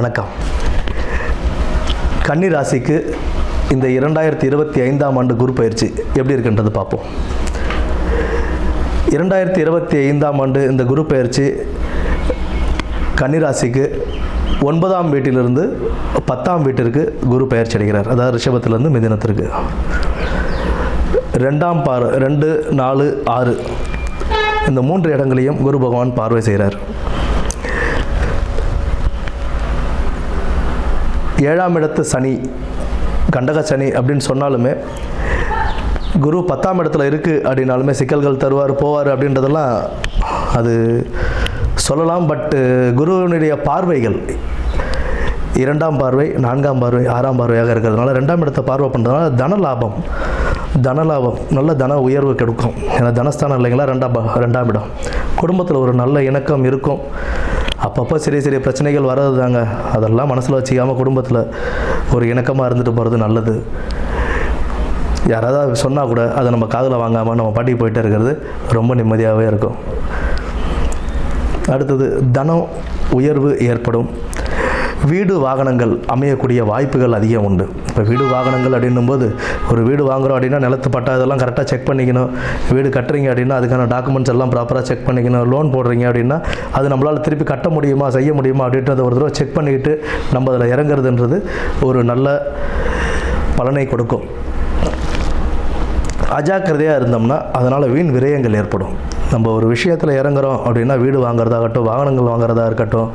வணக்கம். கன்னி ராசிக்கு இந்த 2025ஆம் ஆண்டு குரு பயிற்சி எப்படி இருக்குன்றது பார்ப்போம். 2025ஆம் ஆண்டு இந்த குரு பயிற்சி கன்னி ராசிக்கு 9ஆம் வீட்டிலிருந்து 10ஆம் வீட்டிற்கு குரு பயிற்சி அடைகிறார். அதாவது ரிஷபத்திலிருந்து மிதுனத்திற்கு 2ஆம் 2, 4, 6 இந்த 3 இடங்களையும் குரு பகவான் பார்வை செய்கிறார். 7ஆம் இடத்து சனி, கண்டக சனி அப்படின்னு சொன்னாலுமே குரு 10ஆம் இடத்துல இருக்குது அப்படின்னாலுமே சிக்கல்கள் தருவார் போவார் அப்படின்றதெல்லாம் அது சொல்லலாம். பட்டு குருவினுடைய பார்வைகள் 2ஆம் பார்வை, 4ஆம் பார்வை, 6ஆம் பார்வையாக இருக்கிறதுனால 2ஆம் இடத்தை பார்வை பண்ணுறதுனால தனலாபம் நல்ல தன உயர்வு கிடைக்கும். ஏன்னா தனஸ்தானம் இல்லைங்களா 2ஆம் இடம். குடும்பத்தில் ஒரு நல்ல இணக்கம் இருக்கும். அப்பப்போ சிறிய பிரச்சனைகள் வர்றது தாங்க, அதெல்லாம் மனசில் வச்சுக்காமல் குடும்பத்தில் ஒரு இணக்கமாக இருந்துட்டு போகிறது நல்லது. யாராவது சொன்னால் கூட அதை நம்ம காதில் வாங்காமல் நம்ம பாட்டிக்கு போயிட்டே இருக்கிறது ரொம்ப நிம்மதியாகவே இருக்கும். அடுத்தது தனம் உயர்வு ஏற்படும். வீடு வாகனங்கள் அமையக்கூடிய வாய்ப்புகள் அதிகம் உண்டு. இப்போ வீடு வாகனங்கள் அப்படின்னும்போது ஒரு வீடு வாங்குகிறோம் அப்படின்னா நிலத்து பட்டா இதெல்லாம் கரெக்டாக செக் பண்ணிக்கணும். வீடு கட்டுறீங்க அப்படின்னா அதுக்கான டாக்குமெண்ட்ஸ் எல்லாம் ப்ராப்பராக செக் பண்ணிக்கணும். லோன் போடுறீங்க அப்படின்னா அது நம்மளால் திருப்பி கட்ட முடியுமா செய்ய முடியுமா அப்படின்றத ஒரு தடவை செக் பண்ணிக்கிட்டு நம்ம அதில் இறங்குறதுன்றது ஒரு நல்ல பலனை கொடுக்கும். அஜாக்கிரதையாக இருந்தோம்னா அதனால் வீண் விரயங்கள் ஏற்படும். நம்ம ஒரு விஷயத்தில் இறங்குறோம் அப்படின்னா வீடு வாங்குறதாகட்டும், வாகனங்கள் வாங்குறதா இருக்கட்டும்,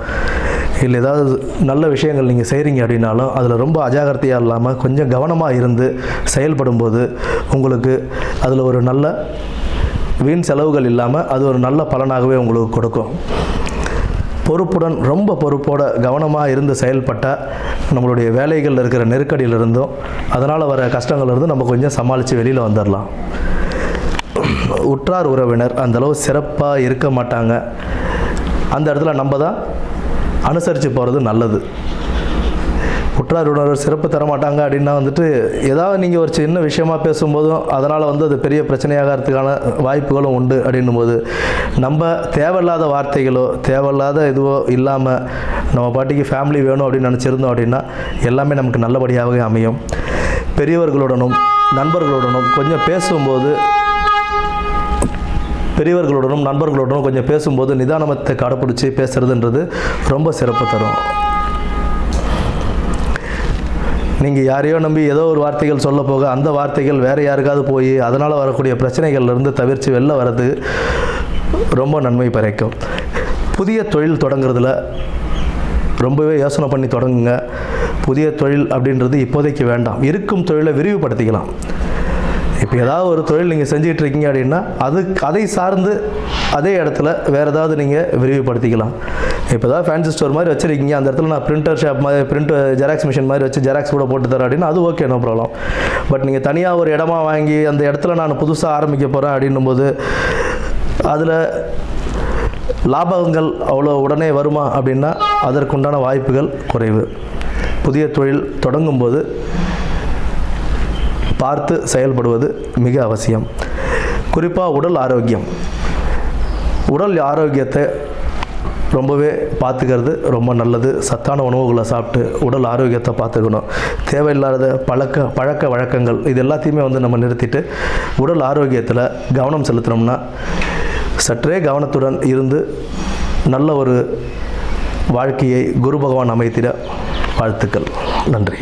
இல்லை ஏதாவது நல்ல விஷயங்கள் நீங்கள் செய்கிறீங்க அப்படின்னாலும் அதில் ரொம்ப அஜாக்கிரதையாக இல்லாமல் கொஞ்சம் கவனமாக இருந்து செயல்படும்போது உங்களுக்கு அதில் ஒரு நல்ல வீண் செலவுகள் இல்லாமல் அது ஒரு நல்ல பலனாகவே உங்களுக்கு கொடுக்கும். பொறுப்புடன் ரொம்ப பொறுப்போட கவனமாக இருந்து செயல்பட்டால் நம்மளுடைய வேலைகளில் இருக்கிற நெருக்கடியிலிருந்தும் அதனால் வர கஷ்டங்கள்லேருந்து நம்ம கொஞ்சம் சமாளித்து வெளியில் வந்துடலாம். உற்றார் உறவினர் அந்தளவு சிறப்பாக இருக்க மாட்டாங்க. அந்த இடத்துல நம்ம தான் அனுசரித்து போகிறது நல்லது. உற்றார் உறவினர் சிறப்பு தரமாட்டாங்க அப்படின்னா ஏதாவது நீங்கள் ஒரு சின்ன விஷயமாக பேசும்போதும் அதனால் அது பெரிய பிரச்சனையாகிறதுக்கான வாய்ப்புகளும் உண்டு. அப்படின்னும் போது நம்ம தேவையில்லாத வார்த்தைகளோ தேவையில்லாத இதுவோ இல்லாமல் நம்ம பாட்டிக்கு ஃபேமிலி வேணும் அப்படின்னு நினச்சிருந்தோம் அப்படின்னா எல்லாமே நமக்கு நல்லபடியாகவே அமையும். பெரியவர்களுடனும் நண்பர்களுடனும் கொஞ்சம் பேசும்போது நிதானத்தை கடைப்பிடிச்சி பேசுறதுன்றது ரொம்ப சிறப்பு தரும். நீங்கள் யாரையோ நம்பி ஏதோ ஒரு வார்த்தைகள் சொல்ல போக அந்த வார்த்தைகள் வேறு யாருக்காவது போய் அதனால் வரக்கூடிய பிரச்சனைகள்லேருந்து தவிர்த்து வெளில வர்றது ரொம்ப நன்மை பறைக்கும். புதிய தொழில் தொடங்குறதுல ரொம்பவே யோசனை பண்ணி தொடங்குங்க. புதிய தொழில் அப்படின்றது இப்போதைக்கு வேண்டாம். இருக்கும் தொழிலை விரிவுபடுத்திக்கலாம். இப்போ ஏதாவது ஒரு தொழில் நீங்கள் செஞ்சுக்கிட்டு இருக்கீங்க அப்படின்னா அதை சார்ந்து அதே இடத்துல வேறு ஏதாவது நீங்கள் விரிவுபடுத்திக்கலாம். இப்போ ஏதாவது ஃபேன்சி ஸ்டோர் மாதிரி வச்சுருக்கீங்க, அந்த இடத்துல நான் பிரிண்டர் ஷாப் மாதிரி ஜெராக்ஸ் மிஷின் மாதிரி வச்சு ஜெராக்ஸ் கூட போட்டு தரேன் அப்படின்னா அது ஓகே, நோ ப்ராப்ளம். பட் நீங்கள் தனியாக ஒரு இடமா வாங்கி அந்த இடத்துல நான் புதுசாக ஆரம்பிக்க போகிறேன் அப்படின்னும்போது அதில் லாபங்கள் அவ்வளோ உடனே வருமா அப்படின்னா அதற்குண்டான வாய்ப்புகள் குறைவு. புதிய தொழில் தொடங்கும்போது பார்த்து செயல்படுவது மிக அவசியம். குறிப்பாக உடல் ஆரோக்கியத்தை ரொம்பவே பார்த்துக்கிறது ரொம்ப நல்லது. சத்தான உணவுகளை சாப்பிட்டு உடல் ஆரோக்கியத்தை பார்த்துக்கணும். தேவையில்லாத பழக்க வழக்கங்கள் இது எல்லாத்தையுமே நம்ம நிறுத்திட்டு உடல் ஆரோக்கியத்தில் கவனம் செலுத்தினோம்னா சற்றே கவனத்துடன் இருந்து நல்ல ஒரு வாழ்க்கையை குரு பகவான் அமைத்திட வாழ்த்துக்கள். நன்றி.